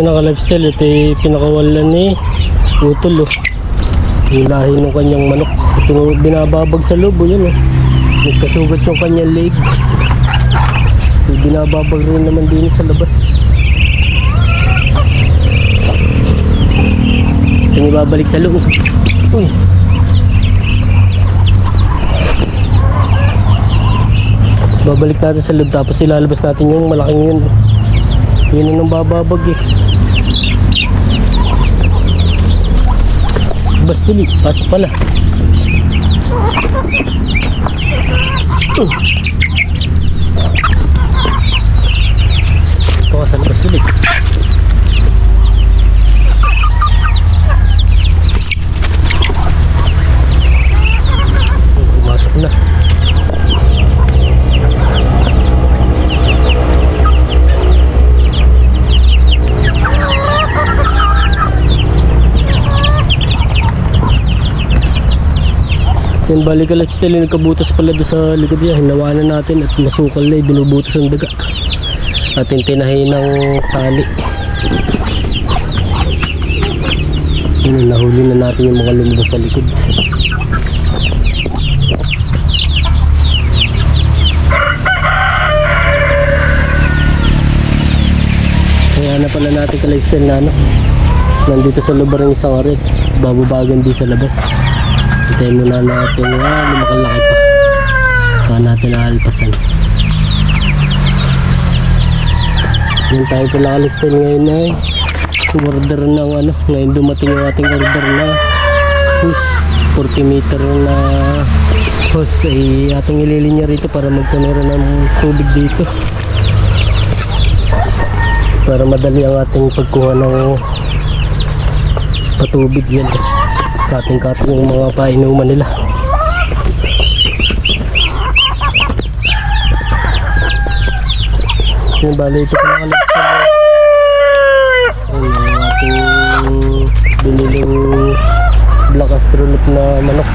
Yan ang lifestyle. Ito yung pinakawalan ni Utol. Yung lahi ng kanyang manok. Ito binababag sa loob. Yan, nagkasugat yung kanyang leg. Yung binababag rin naman din sa labas. Ito ibabalik sa loob. Uy. Babalik natin sa loob tapos ilalabas natin yung malaking yun. Yun ang bababag eh. Bastuli, pasok pala. Ito ka sa labas ulit. Pumasok na. Yan, balik ka lifestyle, nagkabutas pala doon sa likod niya. Hinawanan natin at masukal na, binubutas ang daga. Atin tinahin ng tali. Yan, nahuli na natin yung mga lumabas sa likod. Kaya na pala natin ka lifestyle na nandito sa lubar ng isang arit. Bababagan din sa labas. Hintayin muna natin lumakalaki pa. Saka natin naalpasan. Yan tayo pala ka-lifestyle ngayon ay order ng ngayon dumating yung ating order na hose, 40 meter na hose ay ating ililinya rito para magkanera ng tubig dito. Para madali ang ating pagkuha ng patubig yan. Kating-kating yung mga painuman nila. Yung bali ito pa nakalagsan. Yan ang ating biniling black astrolop na manok.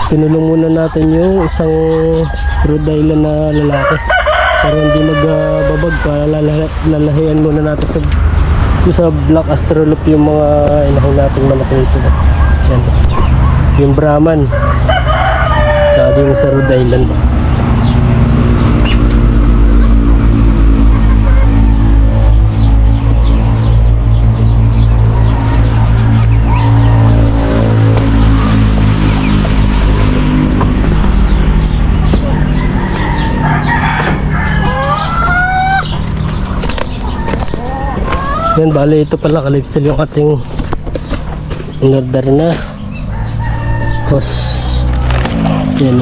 Tinulong muna natin yung isang Rhode Island na lalaki para hindi magbabag. Para lalahian muna natin sa black astrolop yung mga inahin natin manok nito. Yan. Yung Brahman tsaka yung sa Rhode Island. Yan, bali ito pala ka-lifestyle yung ating order na hose. Yan.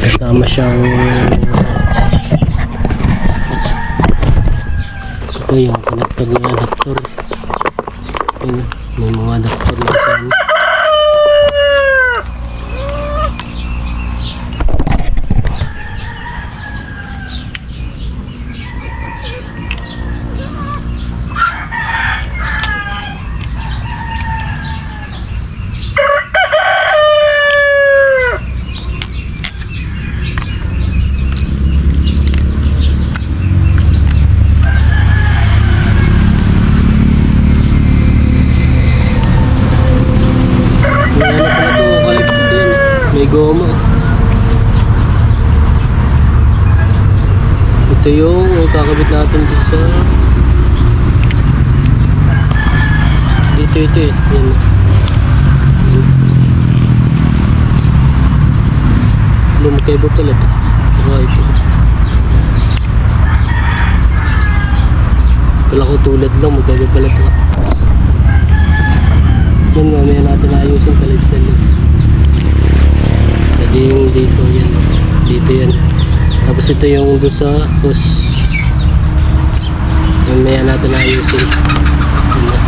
Kasama siyang ito yung connector niya, adapter. May mga adapter na kasama. May goma. Ito yung kakabit natin dito sa dito eh. Yan. Lumukebo pala ito. Kala ko tulad lang, magkaiba pala ito. Yan, mamaya natin ayusin ka lifestyle yun. Jadi yung dito yan. Dito yan. Tapos ito yung doon sa hose. Mamaya natin ayusin. Yan.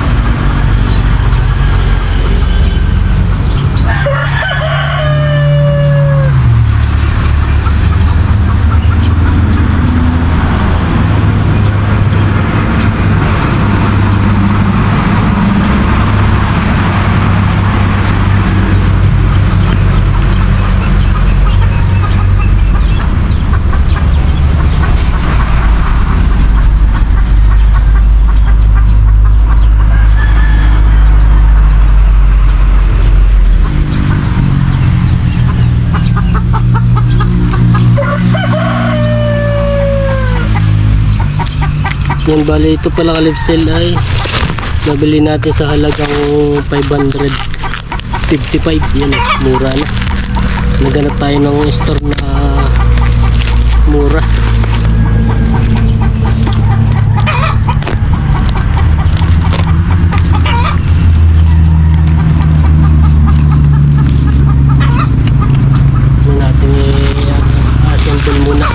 Yan, bali ito pala ka-lifestyle ay nabili natin sa halagang 555. Yan, mura na. Naganap tayo ng store na mura. Natin i-assemble muna.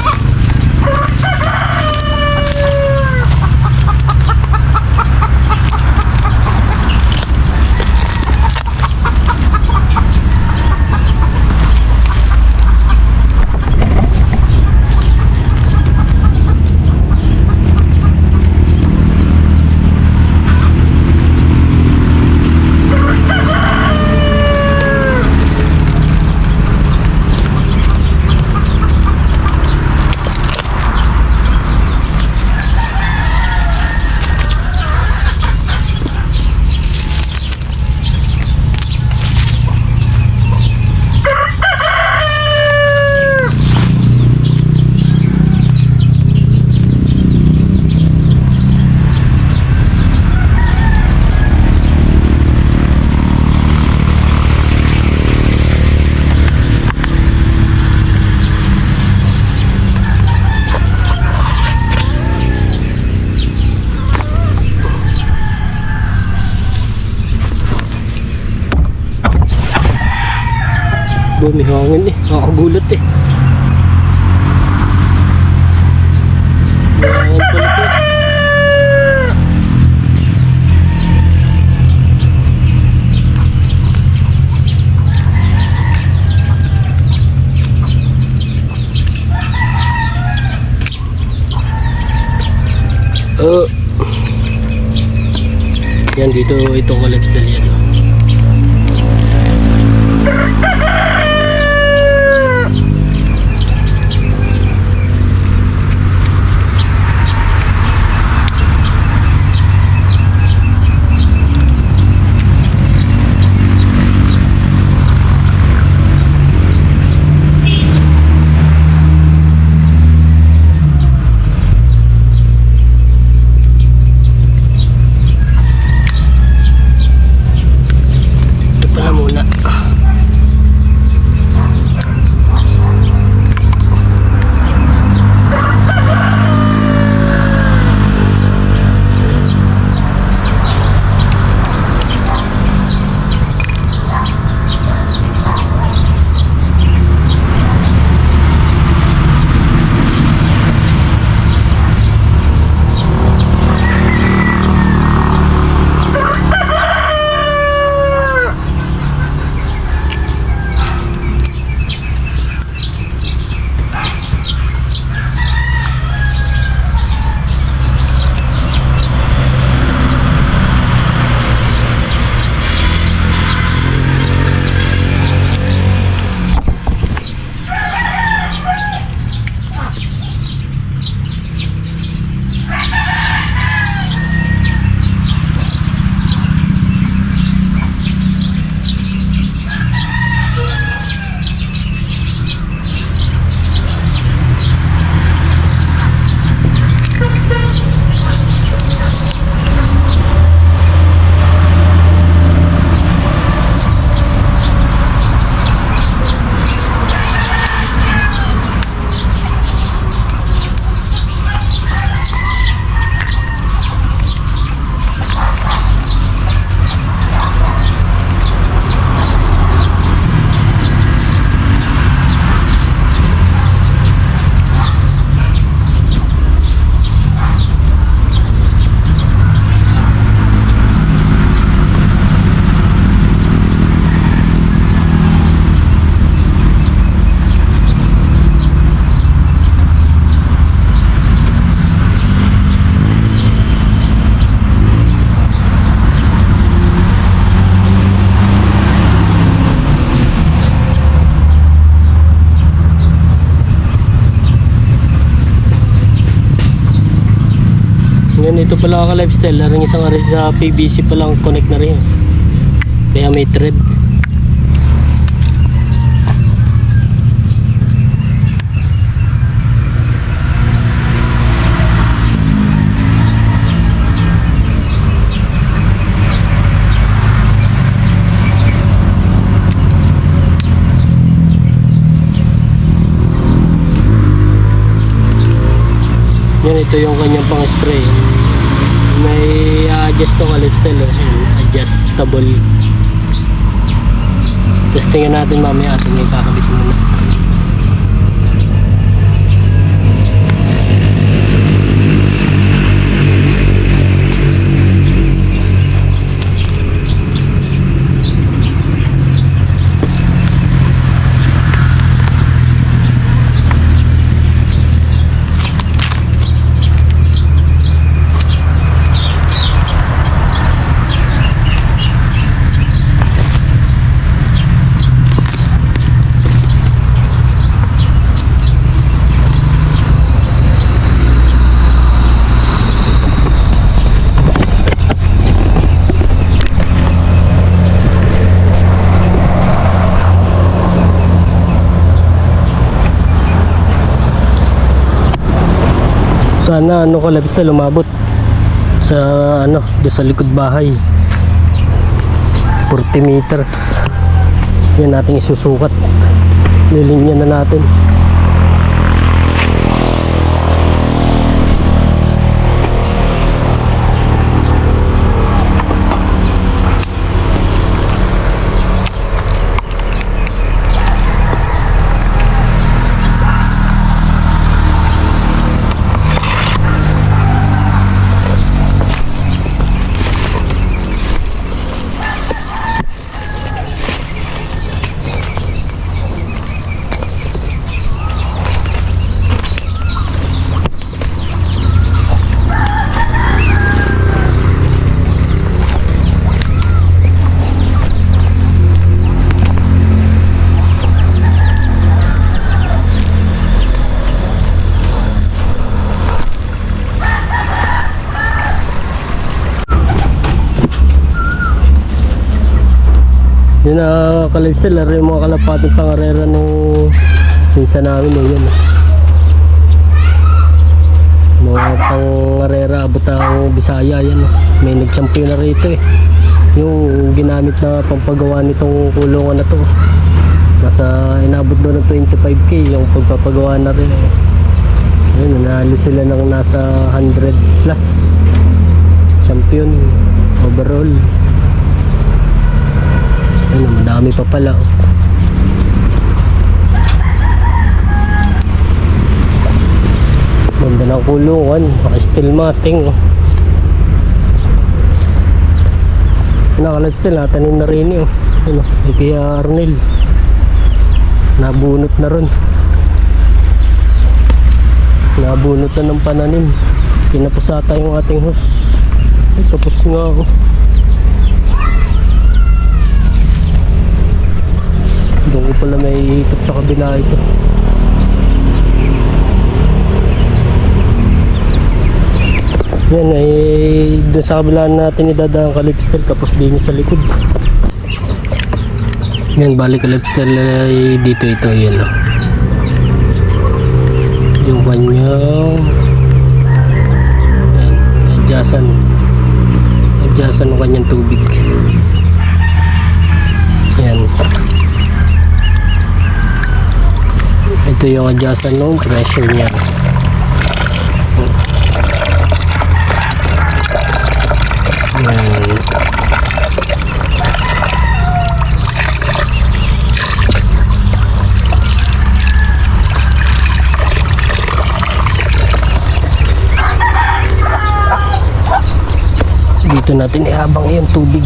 May hangin eh, nakakagulat eh. May hangin pala ito. Yan dito, ito ko lifestyle yan. Yan, ito pala ka lifestyle. Ring isang aris sa PVC pa lang connect na rin. Kaya may thread. Yan, ito yung kanyang pang spray. May adjust to kalipstel. Adjustable. Tapos tingnan natin mamaya ating may kakabit muna. Sana kalipstel umabot sa doon sa likod bahay 40 meters. Yan nating isusukat, nilinya na natin. Yun na kalipstel, yung mga kalapatong pangarera nung pinsan namin yun. Mga pangarera abot ang Bisaya yan. May nag-champion na rito yung ginamit na pampagawa nitong kulungan na to. Nasa inabot doon ng 25k yung pagpapagawa na rin. Yun, nanalo sila ng nasa 100 plus. Champion overall. Ayun, madami pa pala. Ganda ng kulungan, naka-steel matting. Naka-lifestyle, natanim na rin yun. Kaya Arnel, nabunot na ron. Nabunot na ng pananim. Tinapos ata yung ating hose. Ay, tapos nga ako. Doon ko pala may ikot sa kabila ito. Yan ay doon sa kabila natin idadaan kalipstel, tapos din sa likod. Yan, balik kalipstel ay dito ito. Yan yung kanyang adjustan ng kanyang tubig. Yan, ito yung adjustan ng pressure niya. Yan. Dito natin ihabang yung tubig.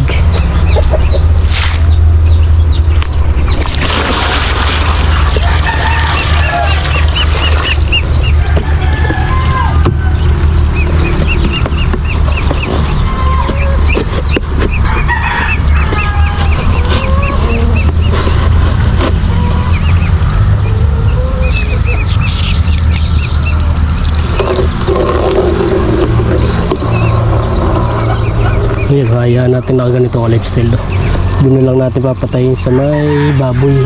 Yan, hayaan natin na ganito ka lifestyle. Doon lang natin papatayin sa may baboy.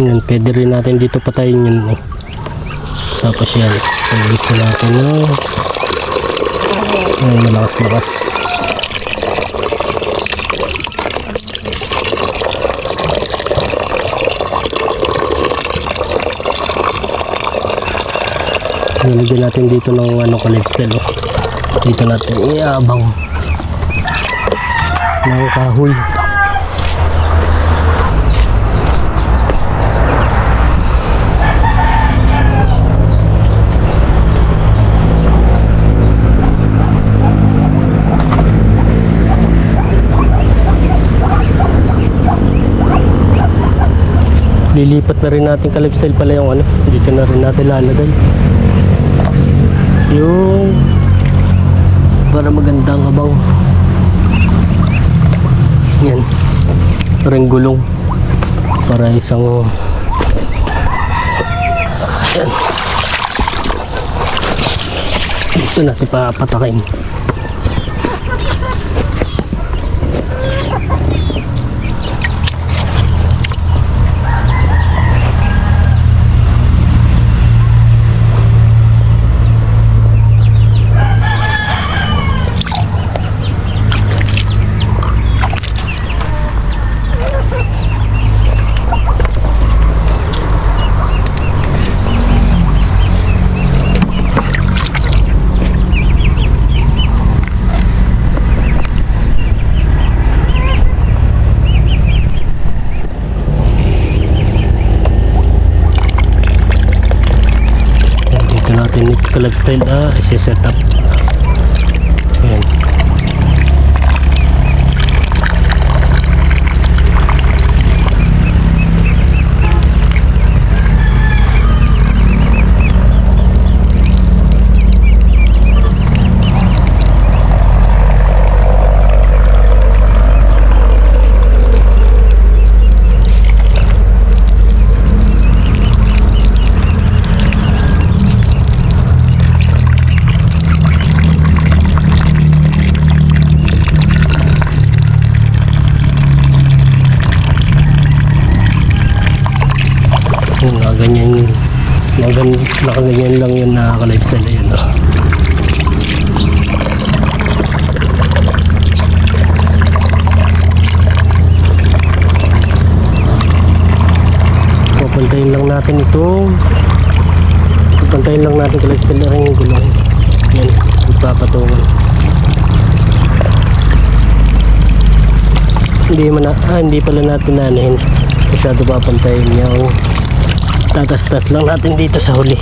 Yan, pwede rin natin dito patayin yun. Oh. Tapos yan, pag-ilis na natin. Oh. Yan, malakas-lakas. Nilagyan natin dito ng lifestyle. Oh. Dito natin iabang ng kahoy. Lilipat na rin natin ka-lifestyle pala yung dito na rin natin lalagay yung para magandang habang yan parang gulong para isang yan dito natin papatakin. Natin ito ka-lifestyle isi-set up. Ayan. Nakaganyan lang yun na ka-lifestyle na yun. Papantayin lang natin ito. Papantayin lang natin ka-lifestyle na rin yung gulong. Yan, ipapatungan. Hindi pala natin nanahin. Masyado papantayin niya. Tatas-tas lang natin dito sa huli.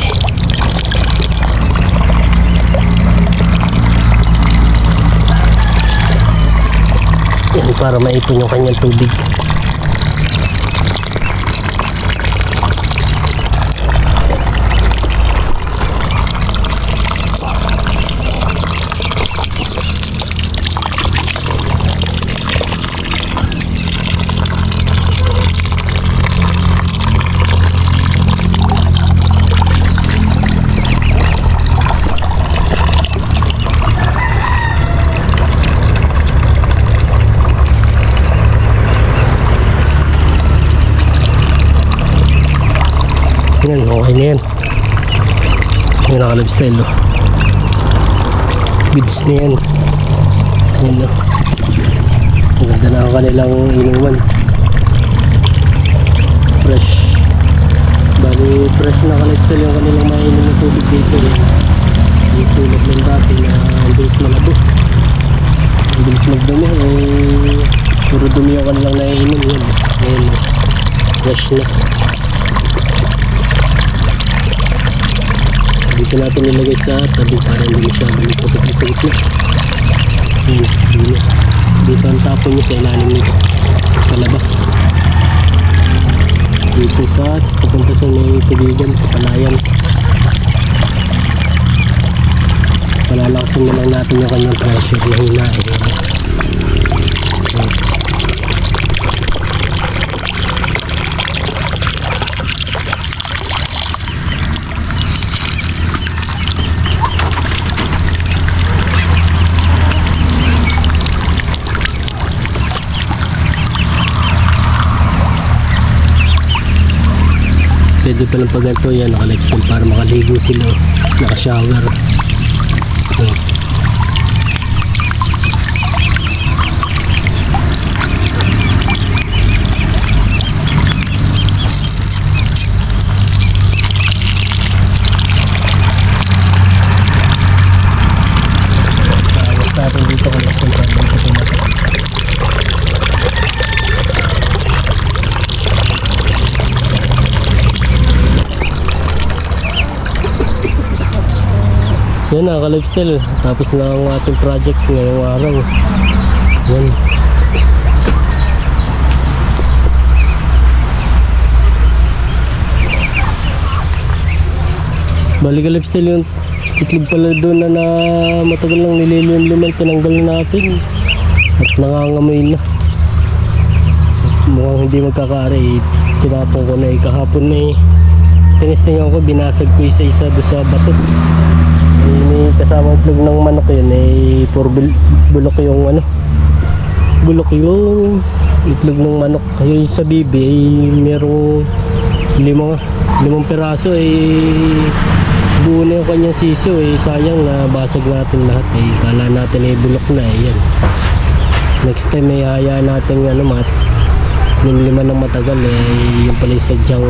Yan, para maipon yung kanyang tubig. Yan, okay na yan. Yung naka-lifestyle goods na yan. Yan maganda na ang kanilang inuman. Fresh. Bali fresh na naka-lifestyle yung kanilang mainom na tubig dito. Yung tulad ng dati na ang bilis malabo, ang bilis magdumi. Puro dumi yung kanilang naiinom. Yan, fresh na. Dito natin nilagay sa tabi para hindi masyadong putok sa gitna. Dito ang tapon nyo sa ilalim nito palabas dito sa papunta sa may tubigan sa palayan. Palalakasin na lang natin yung kanyang pressure na hinahin. pwede palang pag ganito yan, naka-lifestyle para makaligo sila, naka-shower. So, natin dito kung saan tayo dito pumunta. Yan na, ka-lifestyle. Tapos na ang ating project ngayong araw. Yan. Bali ka-lifestyle yung itlog pala doon na matagal lang nililim-liman, tinanggal na natin at nangangamoy na. Mukhang hindi magkakaari, tinapon ko na kahapon na tinestingan ko, binasag ko isa-isa doon sa bato. May kasamang itlog ng manok yun, puro bulok yung bulok yung itlog ng manok. Yung sa bibi merong limang piraso, buo na yung kanyang siso, sayang na basag natin lahat, kala natin bulok na, yan. Next time hayaan natin lima ng matagal, yung pala yung sadyang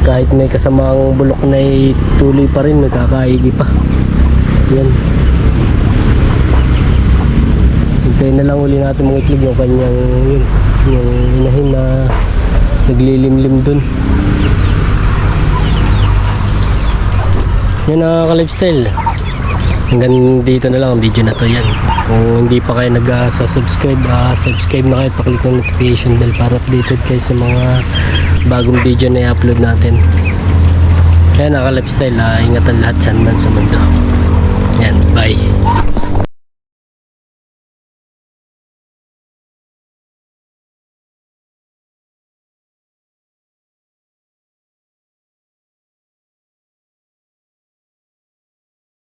kahit may kasamang bulok na tuloy pa rin, nagkakaigi pa. Yan, hintayin na lang uli natin mga itlog yung kanyang yung inahin na naglilimlim dun. Yan ang ka-lifestyle. Hanggang dito na lang ang video na to. Yan, kung hindi pa kayo nag-subscribe, subscribe na kayo, paklik ng notification bell para updated kayo sa mga bagong video na i-upload natin. Yan ang ka-lifestyle. Ingatan lahat sa mundo. Yan, bye.